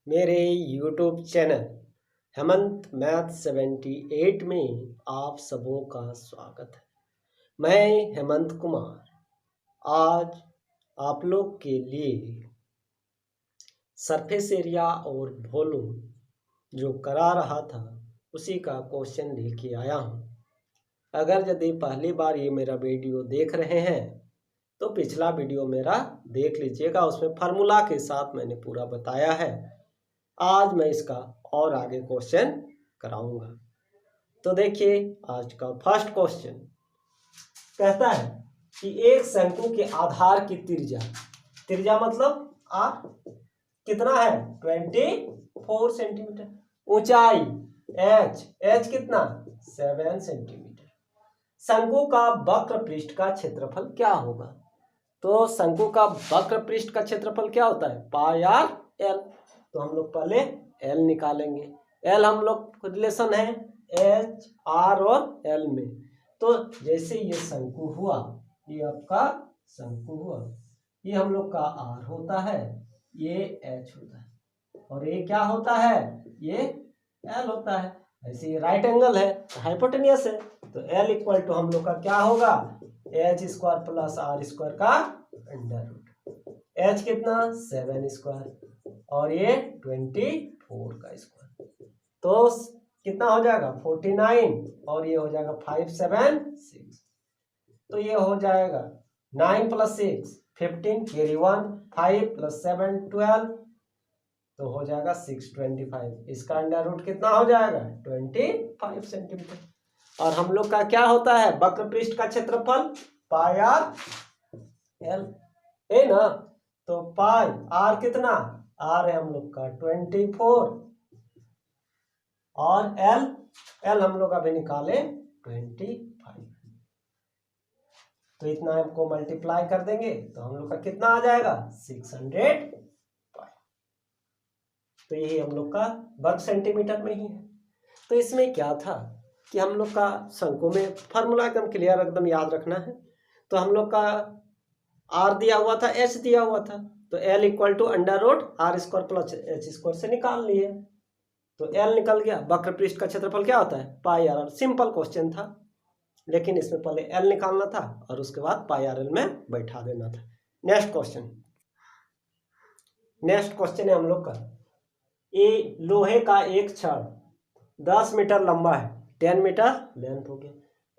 मेरे YouTube channel Hemant math 78 में आप सबों का स्वागत है। मैं हेमंत कुमार आज आप लोग के लिए सरफेस एरिया और वॉल्यूम जो करा रहा था उसी का क्वेश्चन लेके आया हूँ। अगर यदि पहली बार ये मेरा वीडियो देख रहे हैं तो पिछला वीडियो मेरा देख लीजिएगा, उसमें फार्मूला के साथ मैंने पूरा बताया है। आज मैं इसका और आगे क्वेश्चन कराऊंगा। तो देखिए आज का फर्स्ट क्वेश्चन कहता है कि एक शंकु के आधार की त्रिज्या मतलब आर कितना है 24 सेंटीमीटर, ऊंचाई एच कितना 7 सेंटीमीटर। शंकु का वक्र पृष्ठ का क्षेत्रफल क्या होगा? तो शंकु का वक्र पृष्ठ का क्षेत्रफल क्या होता है पाई आर एल। तो हम लोग पहले एल निकालेंगे। एल हम लोग रिलेशन है एच आर और एल में। तो जैसे ये शंकु हुआ, ये आपका शंकु हुआ, ये हम लोग का आर होता है, ये एच होता है और ये क्या होता है ये एल होता है। ऐसे ये राइट एंगल है, हाइपोटेनियस है, तो एल इक्वल टू हम लोग का क्या होगा H square plus R square का अंडर रूट। एच कितना 7 स्क्वायर और ये 24 का स्क्वायर, तो कितना हो जाएगा 49 और ये हो जाएगा 5 7 6। तो ये हो जाएगा 9 + 6 15 कैरी 1 5 + 7 12, तो हो जाएगा 625। इसका अंडर रूट कितना हो जाएगा 25 सेंटीमीटर। और हम लोग का क्या होता है वक्र पृष्ठ का क्षेत्रफल पाई आर एल है ना। तो पाई आर कितना आर है हम लोग का 24 और एल हम लोग अभी निकाले 25। तो इतना आपको मल्टीप्लाई कर देंगे तो हम लोग का कितना आ जाएगा 600। तो यही हम लोग का वर्ग सेंटीमीटर में ही है। तो इसमें क्या था कि हम लोग का शंकु में फार्मूला एकदम क्लियर एकदम याद रखना है। तो हम लोग का आर दिया हुआ था एच दिया हुआ था, तो L equal to under root R square plus H square से निकाल लिए। तो एल निकल गया। वक्र पृष्ठ का क्षेत्रफल क्या होता है pi R L. Simple question था, लेकिन इसमें पहले एल निकालना था और उसके बाद पाई आर एल में बैठा देना था। नेक्स्ट क्वेश्चन है हम लोग का ये लोहे का एक छड़ 10 मीटर लंबा है, 10 मीटर लेंथ हो गया,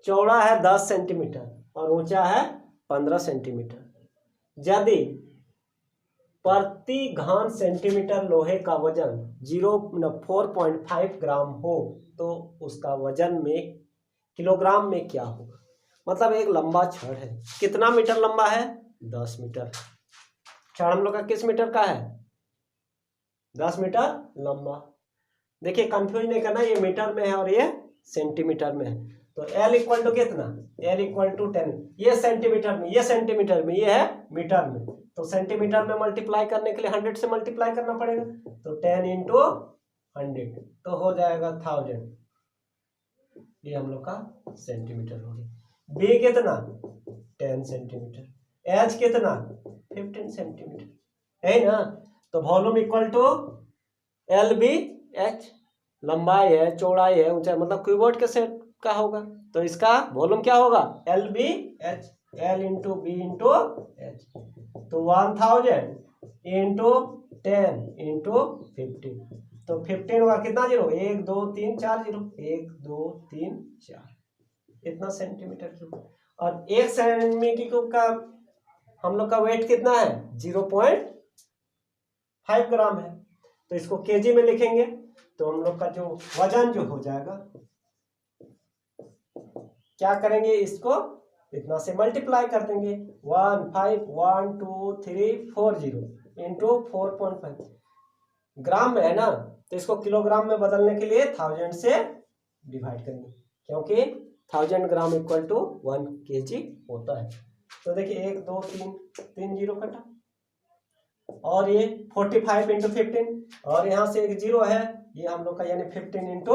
चौड़ा है 10 सेंटीमीटर और ऊंचा है 15 सेंटीमीटर। यदि प्रति घन सेंटीमीटर लोहे का वजन 4.5 ग्राम हो तो उसका वजन में किलोग्राम में क्या होगा? मतलब एक लंबा छड़ है, कितना मीटर लंबा है 10 मीटर। छड़ हम लोग का किस मीटर का है 10 मीटर लंबा। देखिए कंफ्यूज नहीं करना, ये मीटर में है और ये सेंटीमीटर में है। तो L इक्वल टू कितना L इक्वल टू 10, ये सेंटीमीटर में, ये सेंटीमीटर में, ये है मीटर में। तो सेंटीमीटर में मल्टीप्लाई करने के लिए 100 से मल्टीप्लाई करना पड़ेगा। तो 10 × 100 तो हो जाएगा 1000। ये हम लोग का सेंटीमीटर हो गया। B कितना 10 सेंटीमीटर, H कितना 15 सेंटीमीटर है ना। तो volume equal to L B H, लंबाई है चौड़ाई है ऊंचाई, मतलब क्यूबॉइड के सेट का होगा। तो इसका वॉल्यूम क्या होगा L B H, L into B into H. तो 1000 इंटू 10 इंटू 15, तो 15 होगा कितना जीरो 1 2 3 4 जीरो 1 2 3 4, इतना सेंटीमीटर क्यूब। और एक सेंटीमीटर क्यूब का हम लोग का वेट कितना है 0.5 ग्राम है। तो इसको केजी में लिखेंगे तो हम लोग का जो वजन जो हो जाएगा, क्या करेंगे इसको इतना से मल्टीप्लाई कर देंगे 151234 इंटू 4.5 ग्राम में है ना। तो इसको किलोग्राम में बदलने के लिए 1000 से डिवाइड करेंगे, क्योंकि 1000 ग्राम इक्वल टू 1 kg होता है। तो देखिए 1 2 3 जीरो कटा और ये 45 इंटू 15 और यहाँ से एक जीरो है, ये हम लोग का यानी 15 इंटू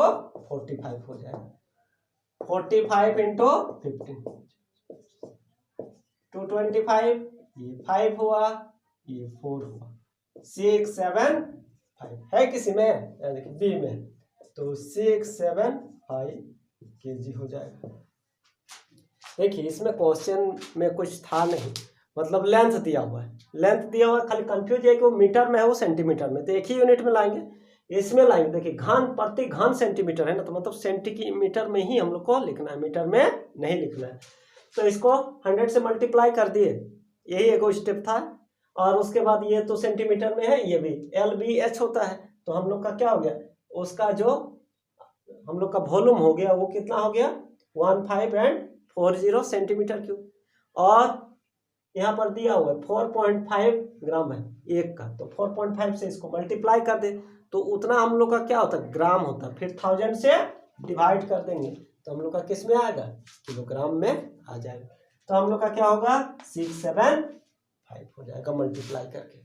45 हो जाएगा। 45 इंटू 15 225, ये 5 हुआ, ये 4 हुआ, 6 7 5 है किसी में, देखिए बी में, तो 675 kg हो जाएगा। देखिए इसमें क्वेश्चन में कुछ था नहीं, मतलब लेंथ दिया हुआ है, लेंथ दिया हुआ है, खाली कंफ्यूज है कि वो मीटर में है वो सेंटीमीटर में, तो एक ही यूनिट में लाएंगे, इसमें लाएंगे। देखिए घन प्रति घन सेंटीमीटर है ना, तो मतलब सेंटीमीटर में ही हम लोग को लिखना है, मीटर में नहीं लिखना है। तो इसको 100 से मल्टीप्लाई कर दिए, यही एक स्टेप था। और उसके बाद ये तो सेंटीमीटर में है, ये भी LBH होता है, तो हम लोग का क्या हो गया, उसका जो हम लोग का वॉल्यूम हो गया वो कितना हो गया 1540 सेंटीमीटर क्यूब। और यहाँ पर दिया हुआ है 4.5 ग्राम है एक का, तो 4.5 से इसको मल्टीप्लाई कर दे तो उतना हम लोग का क्या होता है ग्राम होता है, फिर 1000 से डिवाइड कर देंगे तो हम लोग का किस में आएगा किलोग्राम में आ जाएगा। तो हम लोग का क्या होगा 675 हो जाएगा मल्टीप्लाई करके।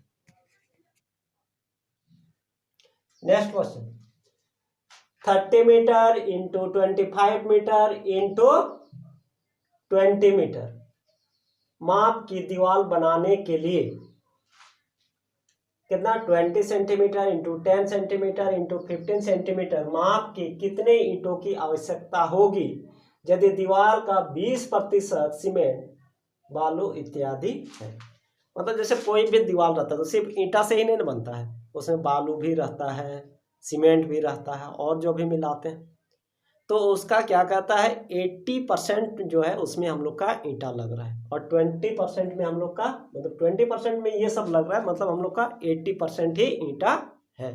Next question 30 metre into 25 metre into 20 metre माप की दीवार बनाने के लिए कितना 20 centimetre into 10 centimetre into 15 centimetre माप की कितने ईंटों की आवश्यकता होगी यदि दीवार का 20% सीमेंट बालू इत्यादि है। मतलब जैसे कोई भी दीवार रहता है तो सिर्फ ईंटा से ही नहीं बनता है, उसमें बालू भी रहता है, सीमेंट भी रहता है और जो भी मिलाते हैं, तो उसका क्या कहता है 80% जो है उसमें हम लोग का ईंटा लग रहा है और 20% में हम लोग का मतलब 20% में ये सब लग रहा है, मतलब हम लोग का 80% ही ईंटा है।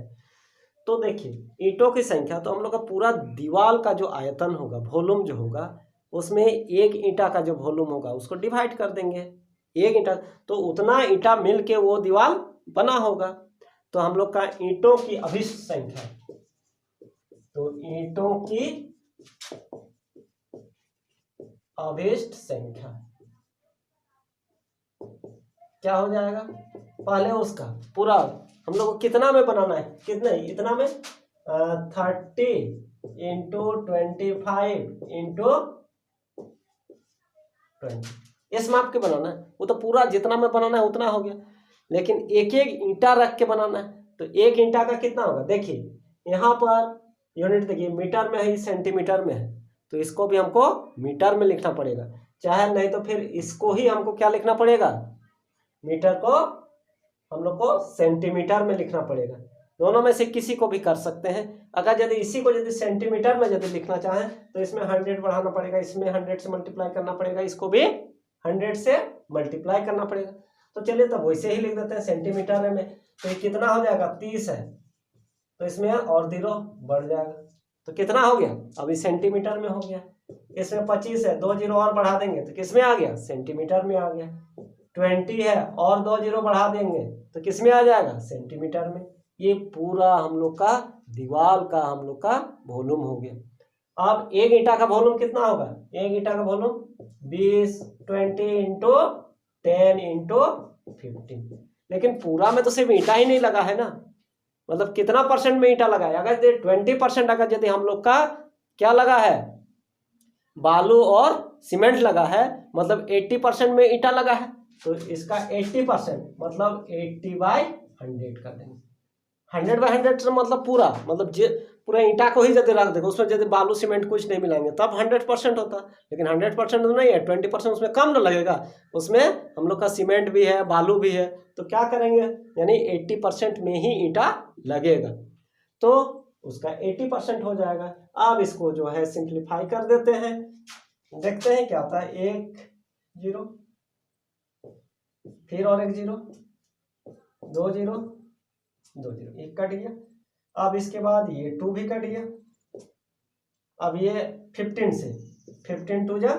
तो देखिए ईंटों की संख्या, तो हम लोग का पूरा दीवार का जो आयतन होगा वॉल्यूम जो होगा उसमें एक ईंटा का जो वॉल्यूम होगा उसको डिवाइड कर देंगे, एक ईंटा तो उतना ईंटा मिल के वो दीवार बना होगा। तो हम लोग का ईंटों की अभिष्ट संख्या, तो ईंटों की अभिष्ट संख्या क्या हो जाएगा, पहले उसका पूरा हम लोग को कितना में बनाना है, कितना इतना में 30 इंटू 25 इंटू 20 इस माप के बनाना है, वो तो पूरा जितना में बनाना है उतना हो गया, लेकिन एक एक ईंटा रख के बनाना है तो एक ईंटा का कितना होगा। देखिए यहाँ पर यूनिट देखिए मीटर में है, सेंटीमीटर में है, तो इसको भी हमको मीटर में लिखना पड़ेगा, चाहे नहीं तो फिर इसको ही हमको क्या लिखना पड़ेगा, मीटर को हम लोग को सेंटीमीटर में लिखना पड़ेगा। दोनों में से किसी को भी कर सकते हैं। अगर यदि इसी को यदि सेंटीमीटर में यदि लिखना चाहें तो इसमें 100 बढ़ाना पड़ेगा, इसमें 100 से मल्टीप्लाई करना पड़ेगा, इसको भी 100 से मल्टीप्लाई करना पड़ेगा। तो चलिए तब वैसे ही लिख देते हैं सेंटीमीटर में, तो ये कितना हो जाएगा 30 है, तो इसमें और 0 बढ़ जाएगा तो कितना हो गया, अभी सेंटीमीटर में हो गया। इसमें 25 है, 2 0 और बढ़ा देंगे तो किस में आ गया, सेंटीमीटर में आ गया। 20 है और 2 0 बढ़ा देंगे तो किस में आ जाएगा, सेंटीमीटर में। ये पूरा हम लोग का दीवार का हम लोग का वॉल्यूम हो गया। अब एक ईंटा का वॉल्यूम कितना होगा, एक ईंटा का वॉल्यूम 20 इंटू 10 इंटू 15, लेकिन पूरा में तो सिर्फ ईंटा ही नहीं लगा है ना, मतलब कितना परसेंट में ईंटा लगा है, अगर 20% अगर यदि हम लोग का क्या लगा है बालू और सीमेंट लगा है, मतलब 80% में ईंटा लगा है, तो इसका 80% मतलब 80/100 कर देंगे। 100/100 से मतलब पूरा, मतलब पूरा ईंटा को ही यदि रख देगा उसमें यदि बालू सीमेंट कुछ नहीं मिलाएंगे तब 100% होता, लेकिन 100% तो नहीं है, 20% उसमें कम न लगेगा, उसमें हम लोग का सीमेंट भी है बालू भी है, तो क्या करेंगे यानी 80% में ही ईंटा लगेगा, तो उसका 80% हो जाएगा। अब इसको जो है सिंप्लीफाई कर देते हैं, देखते हैं क्या आता है, 1 0 फिर और 1 0 2 0 2 0 1 कट गया। अब इसके बाद ये 2 भी कट गया। अब ये 15 से 15 2 जा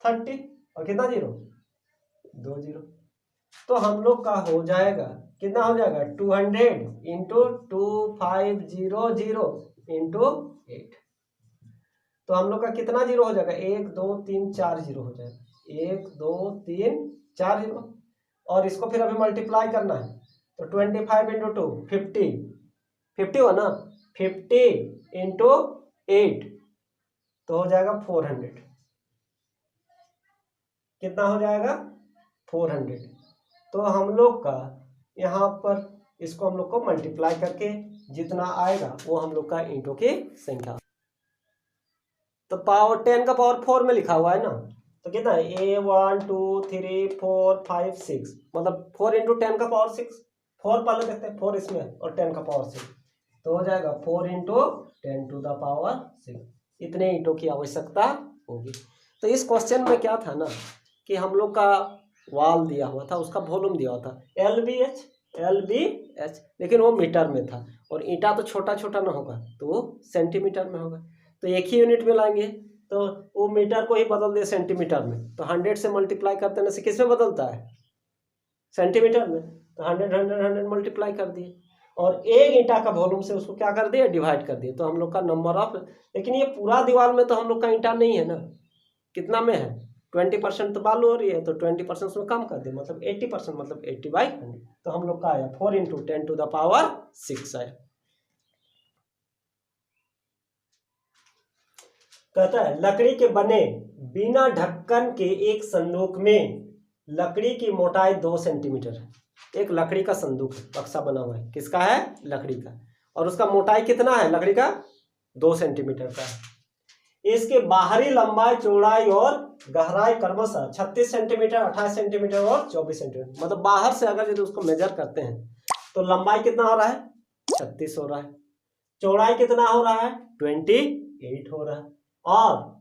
30 और कितना 0 2 0, तो हम लोग का हो जाएगा कितना हो जाएगा 200 इंटू 2500 इंटू 8, तो हम लोग का कितना 0 हो जाएगा 1 2 3 4 0 हो जाएगा, 1 2 3 4 0, और इसको फिर अभी मल्टीप्लाई करना है तो 25 इंटू 2 50 हो ना, 50 इंटू 8 तो हो जाएगा 400, कितना हो जाएगा 400। तो हम लोग का यहाँ पर इसको हम लोग को मल्टीप्लाई करके जितना आएगा वो हम लोग का ईंटों की संख्या। तो पावर 10 का पावर 4 में लिखा हुआ है ना, तो कितना है ए 1 2 3 4 5 6, मतलब 4 इंटू 10 का पावर 6, 4 पहले देखते हैं 4 इसमें और 10 का पावर 6, तो हो जाएगा 4 इंटू 10 टू द पावर 6। इतने ईंटों की आवश्यकता होगी। तो इस क्वेश्चन में क्या था ना कि हम लोग का वाल दिया हुआ था, उसका वॉल्यूम दिया हुआ था LBH, लेकिन वो मीटर में था और ईंटा तो छोटा छोटा ना होगा तो वो सेंटीमीटर में होगा। तो एक ही यूनिट में लाएंगे तो वो मीटर को ही बदल दिए सेंटीमीटर में, तो 100 से मल्टीप्लाई करते से किस में बदलता है, सेंटीमीटर में, तो 100 मल्टीप्लाई कर दिए और एक ईंटा का वॉल्यूम से उसको क्या कर दिए, डिवाइड कर दिए, तो हम लोग का नंबर ऑफ। लेकिन ये पूरा दीवार में तो हम लोग का ईंटा नहीं है ना, कितना में है 20% तो बालू हो रही है, तो 20% उसमें कम कर दिए, मतलब 80%, मतलब 80/100, तो हम लोग का आया 4 इंटू 10 टू द पावर 6 आया। कहता है लकड़ी के बने बिना ढक्कन के एक संदूक में लकड़ी की मोटाई 2 सेंटीमीटर है। एक लकड़ी का संदूक है, बक्सा बना हुआ है, किसका है, लकड़ी का, और उसका मोटाई कितना है लकड़ी का, 2 सेंटीमीटर का है। इसके बाहरी लंबाई चौड़ाई और गहराई क्रमशः 36 सेंटीमीटर 28 सेंटीमीटर और 24 सेंटीमीटर, मतलब बाहर से अगर यदि उसको मेजर करते हैं तो लंबाई कितना हो रहा है 36 हो रहा है, चौड़ाई कितना हो रहा है 28 हो रहा है, और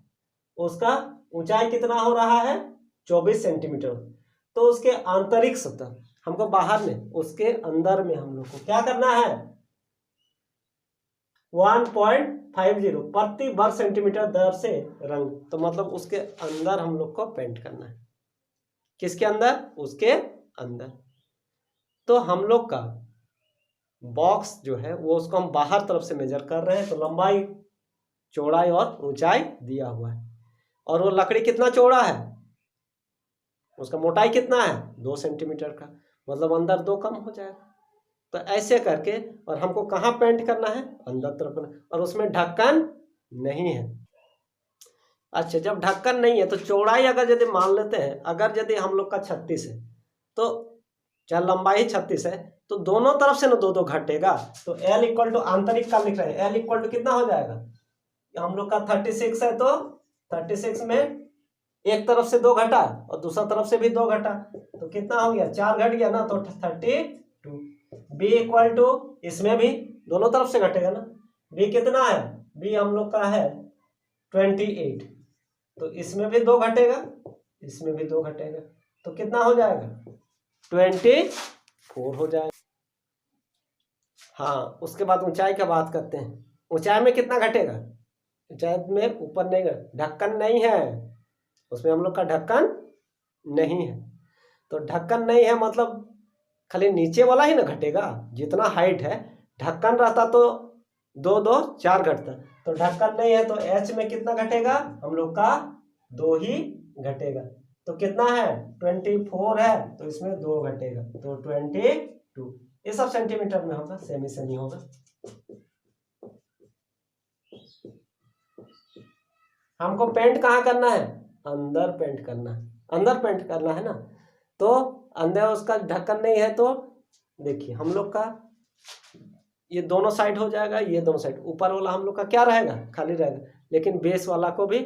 उसका ऊंचाई कितना हो रहा है 24 सेंटीमीटर। तो उसके आंतरिक सतह, हमको बाहर में, उसके अंदर में हम लोग को क्या करना है 1.50 प्रति वर्ग सेंटीमीटर दर से रंग, तो मतलब उसके अंदर हम लोग को पेंट करना है, किसके अंदर, उसके अंदर। तो हम लोग का बॉक्स जो है वो उसको हम बाहर तरफ से मेजर कर रहे हैं, तो लंबाई चौड़ाई और ऊंचाई दिया हुआ है, और वो लकड़ी कितना चौड़ा है, उसका मोटाई कितना है 2 सेंटीमीटर का, मतलब अंदर 2 कम हो जाएगा। तो ऐसे करके, और हमको कहाँ पेंट करना है, अंदर तरफ करना, और उसमें ढक्कन नहीं है। अच्छा, जब ढक्कन नहीं है तो चौड़ाई अगर यदि मान लेते हैं, अगर यदि हम लोग का 36 है तो चाहे लंबाई 36 है तो दोनों तरफ से ना 2-2 घटेगा, तो L इक्वल टू आंतरिक का लिख रहे हैं, L इक्वल टू कितना हो जाएगा, हम लोग का 36 है तो 36 में एक तरफ से 2 घटा और दूसरा तरफ से भी 2 घटा, तो कितना हो गया 4 घट गया ना, तो 32। बी इक्वल टू, इसमें भी दोनों तरफ से घटेगा ना, बी कितना है, बी हम लोग का है 28, तो इसमें भी 2 घटेगा, इसमें भी 2 घटेगा, तो कितना हो जाएगा 24 हो जाएगा। हाँ, उसके बाद ऊंचाई का बात करते हैं, ऊंचाई में कितना घटेगा, ऊंचाई में ऊपर नहीं, ढक्कन नहीं है उसमें, हम लोग का ढक्कन नहीं है, तो ढक्कन नहीं है मतलब खाली नीचे वाला ही ना घटेगा, जितना हाइट है, ढक्कन रहता तो 2-2 4 घटता, तो ढक्कन नहीं है तो H में कितना घटेगा, हम लोग का 2 ही घटेगा, तो कितना है 24 है तो इसमें 2 घटेगा, तो 22। ये सब सेंटीमीटर में होगा, सेमी से नहीं होगा। हमको पेंट कहाँ करना है, अंदर पेंट करना है, अंदर पेंट करना है ना, तो अंदर उसका ढक्कन नहीं है, तो देखिए हम लोग का ये दोनों साइड हो जाएगा, ये दोनों साइड, ऊपर वाला हम लोग का क्या रहेगा, खाली रहेगा, लेकिन बेस वाला को भी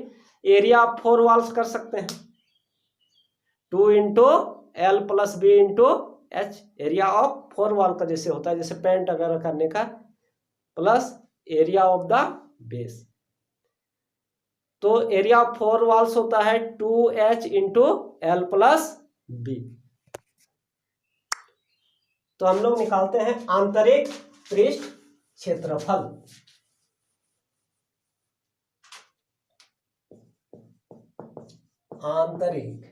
एरिया ऑफ 4 वॉल्स कर सकते हैं, 2 into L plus B into H, area of 4 wall का जैसे होता है, जैसे पेंट वगैरह करने का, plus area of the base, तो एरिया ऑफ 4 वॉल्स होता है 2H into L plus B. तो हम लोग निकालते हैं आंतरिक पृष्ठ क्षेत्रफल, आंतरिक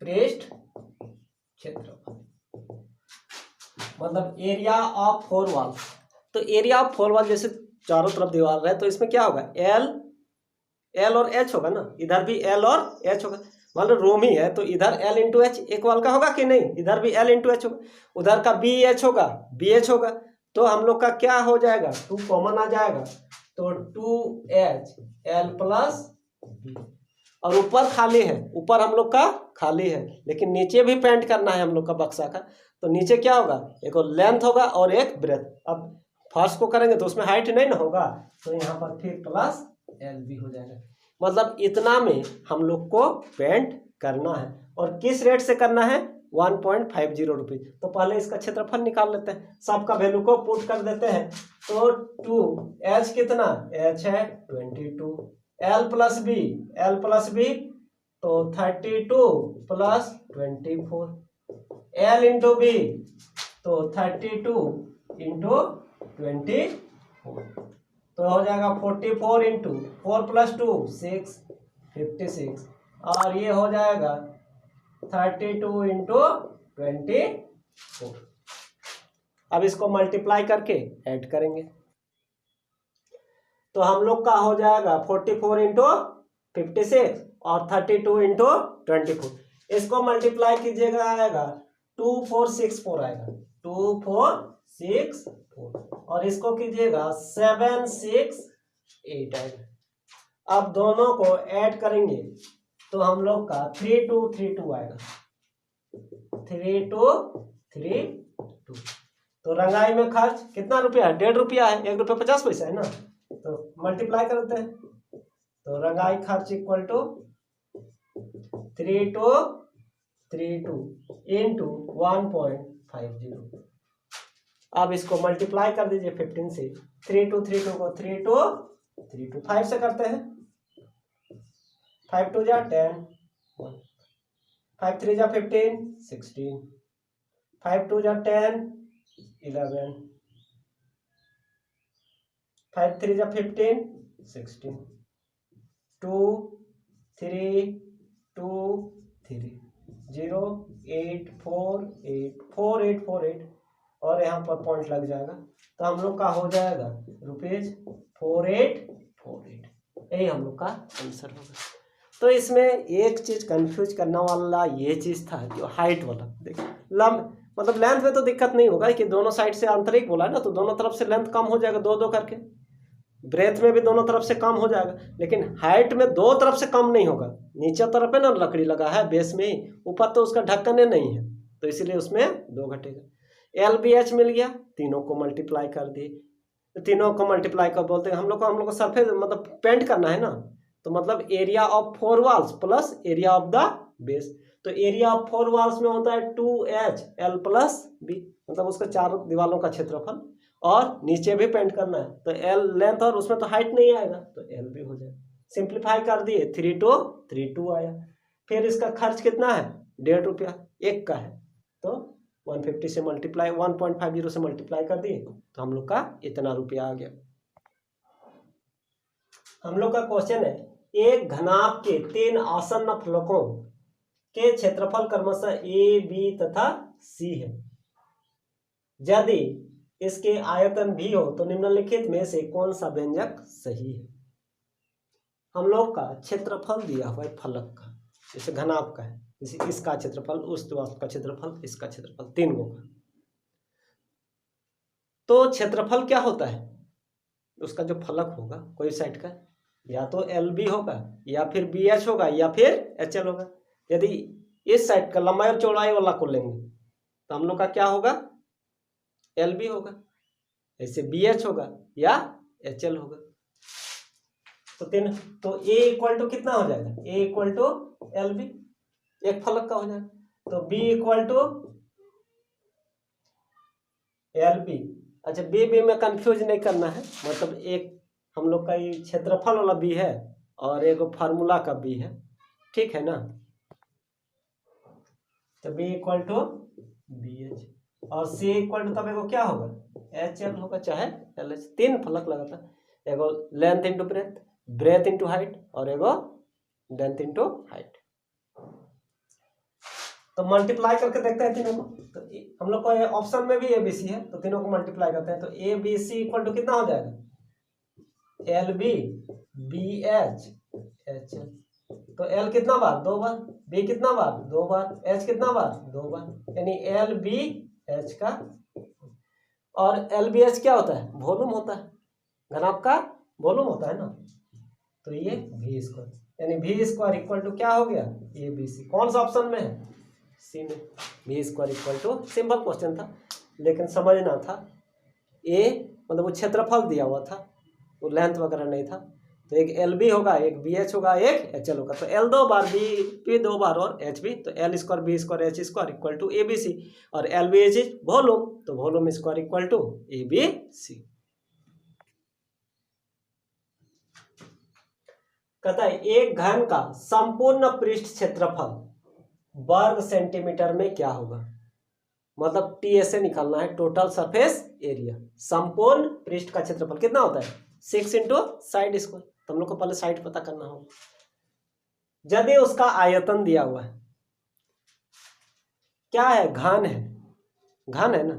पृष्ठ क्षेत्रफल मतलब एरिया ऑफ 4 वॉल। तो एरिया ऑफ 4 वॉल जैसे चारों तरफ दीवार है, तो इसमें क्या होगा, L और H होगा ना, इधर भी L और H होगा, मान लो रूम ही है तो इधर L इंटू H एक वाल का होगा कि नहीं, इधर भी L इंटू H होगा, उधर का BH होगा, BH होगा, तो हम लोग का क्या हो जाएगा 2 कॉमन आ जाएगा, तो 2H L प्लस B, और ऊपर खाली है, ऊपर हम लोग का खाली है, लेकिन नीचे भी पेंट करना है हम लोग का बक्सा का, तो नीचे क्या होगा, एक और लेंथ होगा और एक ब्रेथ। अब फर्स्ट को करेंगे तो उसमें हाइट नहीं ना होगा, तो यहाँ पर फिर प्लस एल बी हो जाएगा। मतलब इतना में हम लोग को पेंट करना है, और किस रेट से करना है, 1.50 रुपीज। तो पहले इसका क्षेत्रफल निकाल लेते हैं, सबका वैल्यू को पुट कर देते हैं। तो 2 एच कितना, एच है 22, एल प्लस बी तो 32 प्लस 24, एल इंटू बी तो 32 इंटू 24, तो हो जाएगा 44 इंटू 4 प्लस 2 6 56, और ये हो जाएगा 32 इंटू 24। अब इसको मल्टीप्लाई करके ऐड करेंगे तो हम लोग का हो जाएगा 44 इंटू 56 और 32 इंटू 24। इसको मल्टीप्लाई कीजिएगा, आएगा 2464 आएगा, 2464, और इसको कीजिएगा 768 आएगा। अब दोनों को ऐड करेंगे तो हम लोग का 3232 आएगा, 3232। तो रंगाई में खर्च कितना रुपया है, 1.5 रुपया है, 1 रुपया 50 पैसा है ना, तो मल्टीप्लाई करते हैं। तो रंगाई खर्च इक्वल टू 3232 इंटू 1.50। अब इसको मल्टीप्लाई कर दीजिए 15 से, 3232 को 3235 से करते हैं, 5 2 जा 10, 5 3 जा 15, 16, 5 2 जा 10, 11, 5 3 जा 15, 16, 2 3 2 3 0 8 4 8 4 8 4 8, और यहाँ पर पॉइंट लग जाएगा। तो हम लोग का हो जाएगा ₹4848, यही हम लोग का आंसर होगा। तो इसमें एक चीज कंफ्यूज करने वाला ये चीज था जो हाइट वाला, देखिए मतलब लेंथ में तो दिक्कत नहीं होगा कि दोनों साइड से आंतरिक बोला है ना, तो दोनों तरफ से लेंथ कम हो जाएगा, दो दो करके। ब्रेथ में भी दोनों तरफ से कम हो जाएगा, लेकिन हाइट में दो तरफ से कम नहीं होगा। नीचे तरफ है ना लकड़ी लगा है बेस में ही, ऊपर तो उसका ढक्कन नहीं है, तो इसीलिए उसमें 2 घटेगा। एल बी एच मिल गया, तीनों को मल्टीप्लाई कर दिए, तो तीनों को मल्टीप्लाई कर बोलते हैं हम लोग को सरफेस मतलब पेंट करना है ना, तो मतलब area of 4 walls plus area of the base. तो एरिया ऑफ 4 वॉल्स में होता है 2H L प्लस बी, मतलब उसका 4 दीवारों का क्षेत्रफल, और नीचे भी पेंट करना है तो एल लेंथ, और उसमें तो हाइट नहीं आएगा तो एल भी हो जाएगा। सिंप्लीफाई कर दिए, 3232 आया। फिर इसका खर्च कितना है, 1.5 रुपया, एक का है, तो 150 से मल्टीप्लाई 1.50 से मल्टीप्लाई कर दिए तो हम लोग का इतना रुपया आ गया। हम लोग का क्वेश्चन है, एक घनाभ के 3 आसन्न फलकों के क्षेत्रफल क्रमशः ए बी तथा सी है। यदि इसके आयतन भी हो तो निम्नलिखित में से कौन सा व्यंजक सही है। हम लोग का क्षेत्रफल दिया हुआ है फलक का, जैसे घनाभ का है, जैसे इसका क्षेत्रफल, उस का क्षेत्रफल, इसका क्षेत्रफल, 3 गो का। तो क्षेत्रफल क्या होता है, उसका जो फलक होगा कोई साइड का, या तो एल बी होगा, या फिर बी एच होगा, या फिर एच एल होगा। यदि इस साइड का लंबाई और चौड़ाई वाला को लेंगे तो हम लोग का क्या होगा, एल बी होगा, ऐसे बी एच होगा या एच एल होगा। तो ए इक्वल टू कितना हो जाएगा, A equal to L B, एक फलक का हो जाएगा। तो B equal to L B. अच्छा, बी में कंफ्यूज नहीं करना है, मतलब एक हम लोग का ये क्षेत्रफल वाला बी है और एक फार्मूला का बी है, ठीक है ना। तो B equal to B H, और सी इक्वल टू तब एगो क्या होगा, एच एल होगा चाहे एल एच। 3 फलक लगाता है, एगो length into breadth, breath into height, और एगो लेंथ इंटू हाइट। तो मल्टीप्लाई करके देखते हैं तीनों को। तो हम लोग को ऑप्शन में भी ए बी सी है, तो तीनों को मल्टीप्लाई करते हैं। तो A B C equal to कितना हो जाएगा, L B B H H L. तो एल कितना बार, 2 बार, बी कितना बार, 2 बार, एच कितना बार, 2 बार, यानी एल बी एच का। और एल बी एच क्या होता है, वॉल्यूम होता है, घनाभ का वॉल्यूम होता है ना। तो ये वी स्क्वायर, यानी वी स्क्वायर इक्वल टू क्या हो गया, ए बी सी। कौन सा ऑप्शन में है, सी में B square equal to, simple question था लेकिन समझना था। ए मतलब वो क्षेत्रफल दिया हुआ था, वो लेंथ वगैरह नहीं था। तो एक एल बी होगा, एक बी एच होगा, एक एच एल होगा। तो एल 2 बार, बी 2 बार और एच बी, तो L square B square H square equal to A B C. और L B H is volume, तो volume square equal to A B C. कहता है एक घन का संपूर्ण पृष्ठ क्षेत्रफल वर्ग सेंटीमीटर में क्या होगा। मतलब टीएसए निकालना है, टोटल सरफेस एरिया। संपूर्ण पृष्ठ का क्षेत्रफल कितना होता है, 6 इंटू साइड स्क्वायर। तो हम लोग को पहले साइड पता करना होगा। यदि उसका आयतन दिया हुआ है, क्या है, घन है, घन है ना,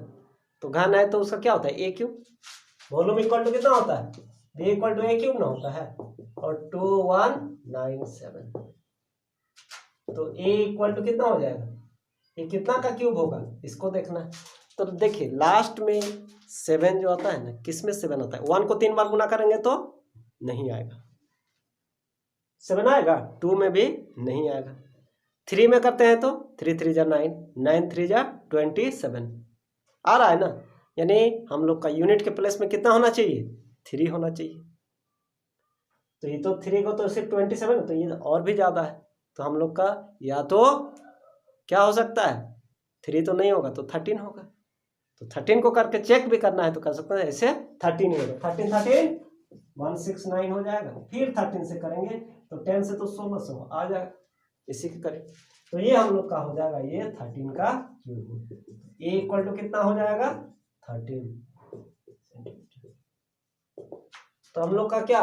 तो घन है तो उसका क्या होता है, A cube. Volume equal to कितना होता है, B equal to A cube ना होता है, और 2197। तो ए इक्वल टू कितना हो जाएगा, ये कितना का क्यूब होगा, इसको देखना है। तो देखिए लास्ट में 7 जो आता है ना, किस में 7 आता है, 1 को 3 बार गुना करेंगे तो नहीं आएगा, 7 आएगा, 2 में भी नहीं आएगा, 3 में करते हैं तो 3 3 जा 9, 9 3 जा 27 आ रहा है ना। यानी हम लोग का यूनिट के प्लेस में कितना होना चाहिए, 3 होना चाहिए। तो ये तो 3 को तो सिर्फ 27, तो ये और भी ज़्यादा है। तो हम लोग का या तो क्या हो सकता है, 3 तो नहीं होगा तो 13 होगा। तो 13 को करके चेक भी करना है तो कर सकते हैं, ऐसे 13 ही होगा। 13 13 169 हो जाएगा। फिर 13 से करेंगे तो 10 से तो 1600 आ जाएगा, इसी के करें तो ये हम लोग का हो जाएगा, ये 13 का क्यूब। ए इक्वल टू कितना हो जाएगा, 13 सेंटीमीटर। तो हम लोग का क्या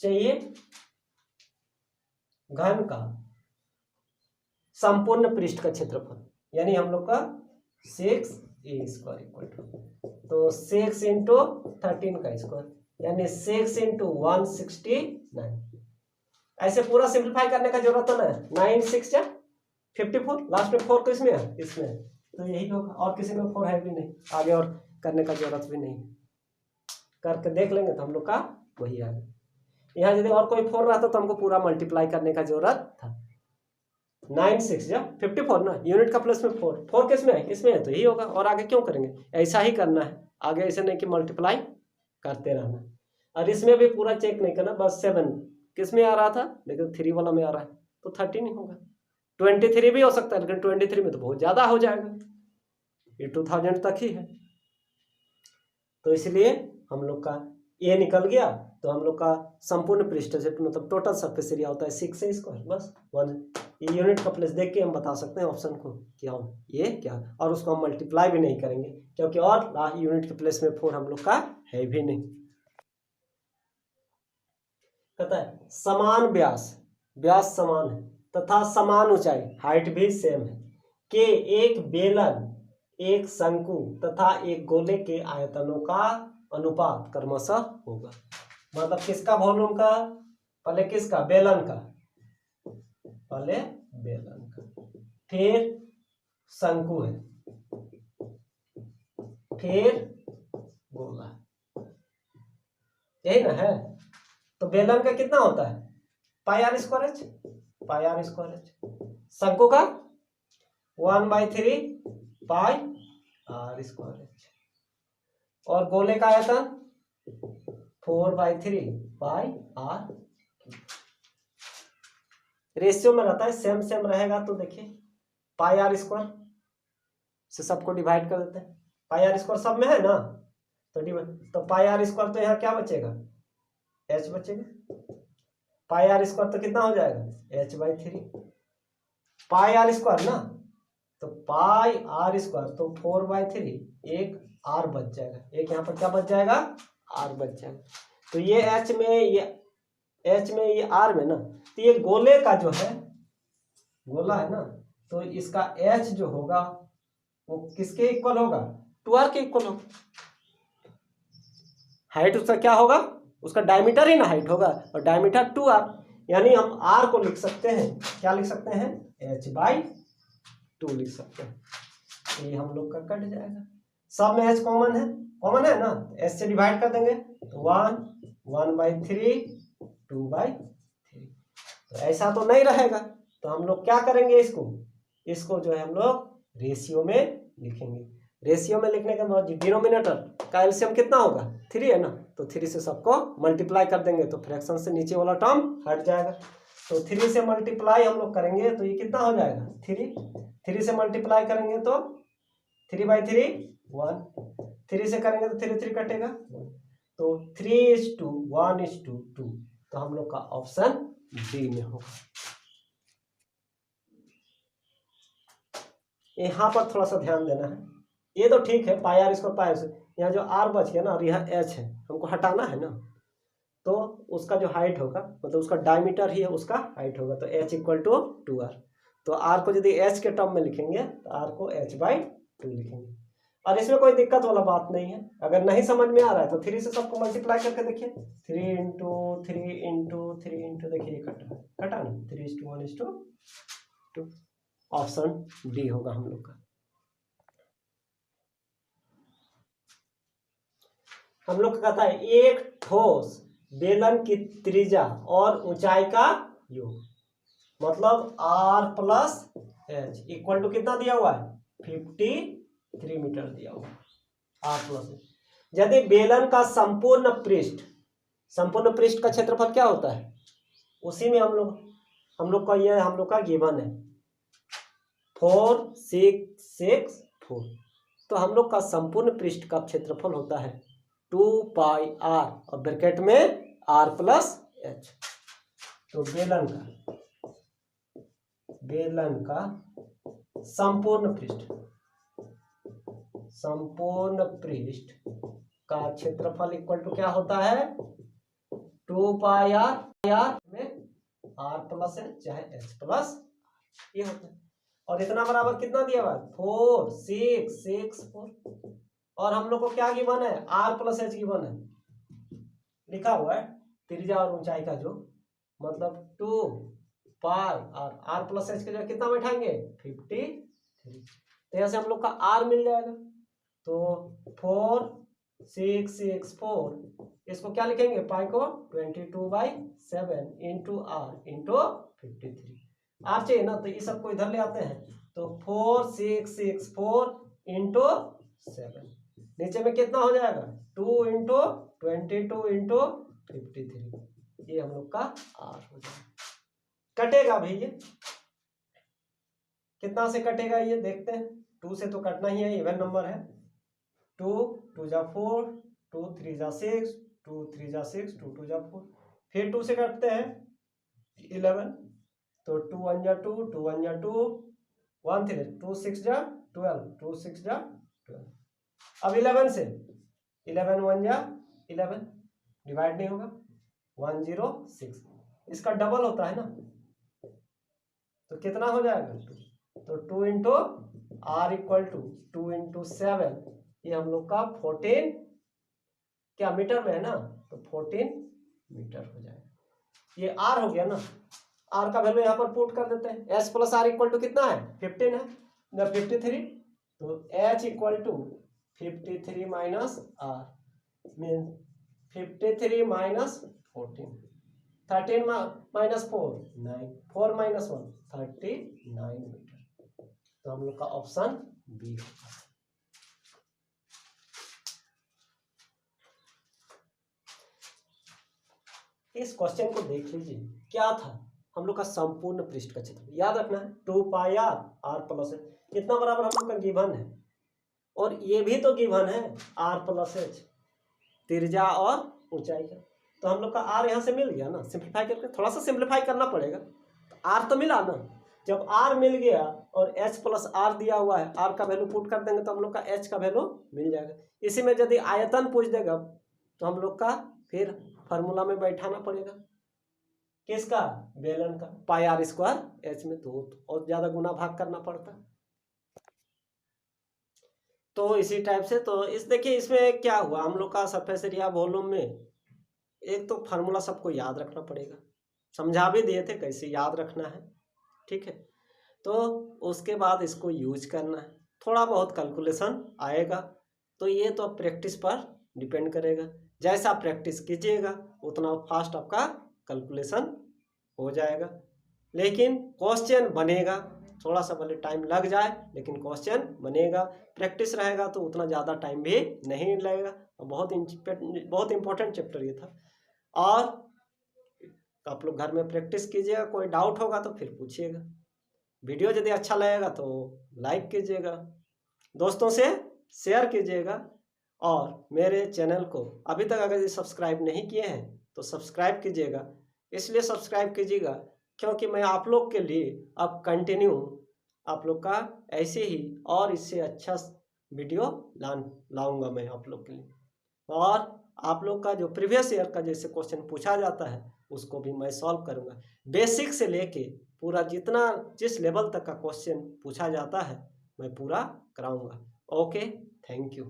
चाहिए, घन का संपूर्ण पृष्ठ का क्षेत्रफल, यानी हम लोग का 6 ए स्क्वायर इक्वल टू, तो 6 इंटू 13 का स्क्वायर, यानी 6 इंटू 169। ऐसे पूरा सिंप्लीफाई करने का जरूरत है ना, 9 6 जा 54, लास्ट में 4 किसमें है, इसमें, तो यही होगा। और किसी में 4 है भी नहीं, आगे और करने का जरूरत भी नहीं, करके देख लेंगे तो हम लोग का वही आएगा। यहाँ यदि और कोई 4 रहता तो हमको पूरा मल्टीप्लाई करने का जरूरत था। 9 6 या 54 ना, यूनिट का प्लस में 4 किस में है, इसमें है, तो यही होगा। और आगे क्यों करेंगे, ऐसा ही करना है आगे, ऐसे नहीं कि मल्टीप्लाई करते रहना। और इसमें भी पूरा चेक नहीं करना, बस 7 किस में आ रहा था, लेकिन 3 वाला में आ रहा है तो 13 ही होगा। 23 भी हो सकता है, लेकिन 23 में तो बहुत ज्यादा हो जाएगा, ये 2000 तक ही है। तो इसलिए हम लोग का ये निकल गया। तो हम लोग का संपूर्ण पृष्ठ से मतलब टोटल सरफेस एरिया होता है 6 ए स्क्वायर, बस 1। ये यूनिट का प्लेस देख के हम बता सकते हैं ऑप्शन को कि हम ये क्या, और उसको हम मल्टीप्लाई भी नहीं करेंगे क्योंकि और यूनिट के प्लेस में 4 हम लोग का है भी नहीं। कहता है समान व्यास, व्यास समान है तथा समान ऊंचाई, हाइट भी सेम है, कि एक बेलन, एक शंकु तथा एक गोले के आयतनों का अनुपात क्रमशः होगा। मतलब किसका वॉल्यूम का, पहले किसका, बेलन का, पहले बेलन का, फिर शंकु है, फिर गोला, यही ना है। तो बेलन का कितना होता है, pi R square H, pi R square H. शंकु का 1/3 पाई आर स्क्वायर एच, और गोले का आयतन 4/3 पाई आर। रेशियो में रहता है, सेम सेम रहेगा तो देखिए पाई आर स्क्वायर से सबको डिवाइड कर देते हैं, पाई आर स्क्वायर सब में है ना, तो पाई आर स्क्वायर तो यहाँ क्या बचेगा, एच बचेगा। पाई आर स्क्वायर तो कितना हो जाएगा, h/3 पाई आर स्क्वायर ना, तो पाई आर स्क्वायर तो 4/3, एक आर बच जाएगा, एक यहाँ पर क्या बच जाएगा, आर बच जाएगा। तो ये एच में, ये एच में, ये आर में ना, तो ये गोले का जो है, गोला है ना, तो इसका एच जो होगा वो किसके इक्वल होगा, 2r के इक्वल होगा। हाइट उसका क्या होगा, उसका डायमीटर ही ना हाइट होगा, और डायमीटर 2r, यानी हम r को लिख सकते हैं, क्या लिख सकते हैं, h/2 लिख सकते हैं। ये हम लोग का कट जाएगा, सब में h कॉमन है ना, h से डिवाइड कर देंगे तो 1/3 2/3। तो ऐसा तो नहीं रहेगा, तो हम लोग क्या करेंगे, इसको इसको जो है हम लोग रेशियो में लिखेंगे। रेशियो में लिखने के बाद डिनोमिनेटर का एलसीएम कितना होगा 3 है ना, तो 3 से सबको मल्टीप्लाई कर देंगे तो फ्रैक्शन से नीचे वाला टर्म हट जाएगा। तो 3 से मल्टीप्लाई हम लोग करेंगे तो ये कितना हो जाएगा 3 से मल्टीप्लाई करेंगे तो 3/3 1, 3 से करेंगे तो 3 कटेगा, तो 3:1:2, तो हम लोग का ऑप्शन डी में होगा। यहाँ पर थोड़ा सा ध्यान देना है, ये तो ठीक है पाई आर स्क्वायर पाई से, यहाँ जो आर बच गया ना और यह एच है हमको हटाना है ना, तो उसका जो हाइट होगा मतलब उसका डायमीटर ही है उसका हाइट होगा, तो h = 2r। तो r को यदि h के टर्म में लिखेंगे तो r को h/2 लिखेंगे। और इसमें कोई दिक्कत वाला बात नहीं है, अगर नहीं समझ में आ रहा है तो 3 से सबको मल्टीप्लाई करके देखिए, 3 × 3 × 3 × देखिए कटा ना 3:1:2, ऑप्शन डी होगा हम लोग का। हम लोग का कहता है एक ठोस बेलन की त्रिज्या और ऊंचाई का योग, मतलब r + h इक्वल टू कितना दिया हुआ है 53 मीटर दिया हुआ है r + h। यदि बेलन का संपूर्ण पृष्ठ का क्षेत्रफल क्या होता है, उसी में हम लोग का ये हम लोग का गिवन है 4 6 6 4, तो हम लोग का संपूर्ण पृष्ठ का क्षेत्रफल होता है 2πr और ब्रैकेट में r + h। तो बेलन का संपूर्ण पृष्ठ का क्षेत्रफल इक्वल टू क्या होता है 2πr में r + h चाहे h + ये होता है। और इतना बराबर कितना दिया हुआ है 4 6 6 4, और हम लोग को क्या गिवन है r + h गिवन है, लिखा हुआ है त्रिज्या और ऊंचाई का जो मतलब 2π और r + h के जगह कितना बैठाएंगे 53, तो यहाँ से हम लोग का r मिल जाएगा, तो 4 6 6 4, इसको क्या लिखेंगे पाई को 22/7 × r × 53, r चाहिए ना, तो ये सबको इधर ले आते हैं, तो 4 6 6 4 × 7, नीचे में कितना हो जाएगा 2 × 22 × 53, ये हम लोग का r हो जाएगा। कटेगा भाई, ये कितना से कटेगा ये देखते हैं, 2 से तो कटना ही है, इवन नंबर है, 2 2 जा 4 2 3 जा 6 2 3 जा 6 2 2 जा 4, फिर 2 से कटते हैं 11, तो 2 1 जा 2 2 1 जा 2 1 3 2 6 जा 12 2 6 जा 12। अब 11 से 11 1 जा 11, डिवाइड नहीं होगा 106, इसका डबल होता है ना, तो कितना हो जाएगा 2, तो 2 × r = 2 × 7, ये हम लोग का 14 क्या मीटर में है ना, तो 14 मीटर हो जाएगा। ये r हो गया ना, r का वैल्यू यहाँ पर पुट कर देते हैं, s + r = कितना है 15 है ना 53, तो h = 53 - r मीन 53 - 14, 13 - 4 9, 4 - 1 39 मीटर, तो हम लोग का ऑप्शन बी होगा। इस क्वेश्चन को देख लीजिए, क्या था हम लोग का संपूर्ण पृष्ठ का क्षेत्र, याद रखना है 2πr r + h, कितना बराबर हम लोग का गिवन है, और ये भी तो गिवन है r + h त्रिज्या और ऊंचाई का, तो हम लोग का r यहाँ से मिल गया ना, सिंप्लीफाई करके थोड़ा सा सिंप्लीफाई करना पड़ेगा, तो r तो मिला ना, जब r मिल गया और h + r दिया हुआ है, r का वैल्यू पुट कर देंगे तो हम लोग का h का वैल्यू मिल जाएगा। इसी में यदि आयतन पूछ देगा तो हम लोग का फिर फार्मूला में बैठाना पड़ेगा, किसका बेलन का πr² h में, तो और ज्यादा गुना भाग करना पड़ता। तो इसी टाइप से, तो इस देखिए इसमें क्या हुआ, हम लोग का सरफेस एरिया वॉल्यूम में एक तो फार्मूला सबको याद रखना पड़ेगा, समझा भी दिए थे कैसे याद रखना है, ठीक है, तो उसके बाद इसको यूज करना है, थोड़ा बहुत कैलकुलेशन आएगा, तो ये तो प्रैक्टिस पर डिपेंड करेगा, जैसा प्रैक्टिस कीजिएगा उतना फास्ट आपका कैलकुलेशन हो जाएगा, लेकिन क्वेश्चन बनेगा थोड़ा सा भले टाइम लग जाए लेकिन क्वेश्चन बनेगा। प्रैक्टिस रहेगा तो उतना ज़्यादा टाइम भी नहीं लगेगा। बहुत इंपॉर्टेंट चैप्टर ये था। और आप लोग घर में प्रैक्टिस कीजिएगा, कोई डाउट होगा तो फिर पूछिएगा। वीडियो यदि अच्छा लगेगा तो लाइक कीजिएगा, दोस्तों से शेयर कीजिएगा, और मेरे चैनल को अभी तक अगर सब्सक्राइब नहीं किए हैं तो सब्सक्राइब कीजिएगा। इसलिए सब्सक्राइब कीजिएगा क्योंकि मैं आप लोग के लिए अब कंटिन्यू आप लोग का ऐसे ही और इससे अच्छा वीडियो लाऊंगा मैं आप लोग के लिए। और आप लोग का जो प्रीवियस ईयर का जैसे क्वेश्चन पूछा जाता है उसको भी मैं सॉल्व करूंगा। बेसिक से लेके पूरा जिस लेवल तक का क्वेश्चन पूछा जाता है मैं पूरा कराऊंगा। Okay, thank you.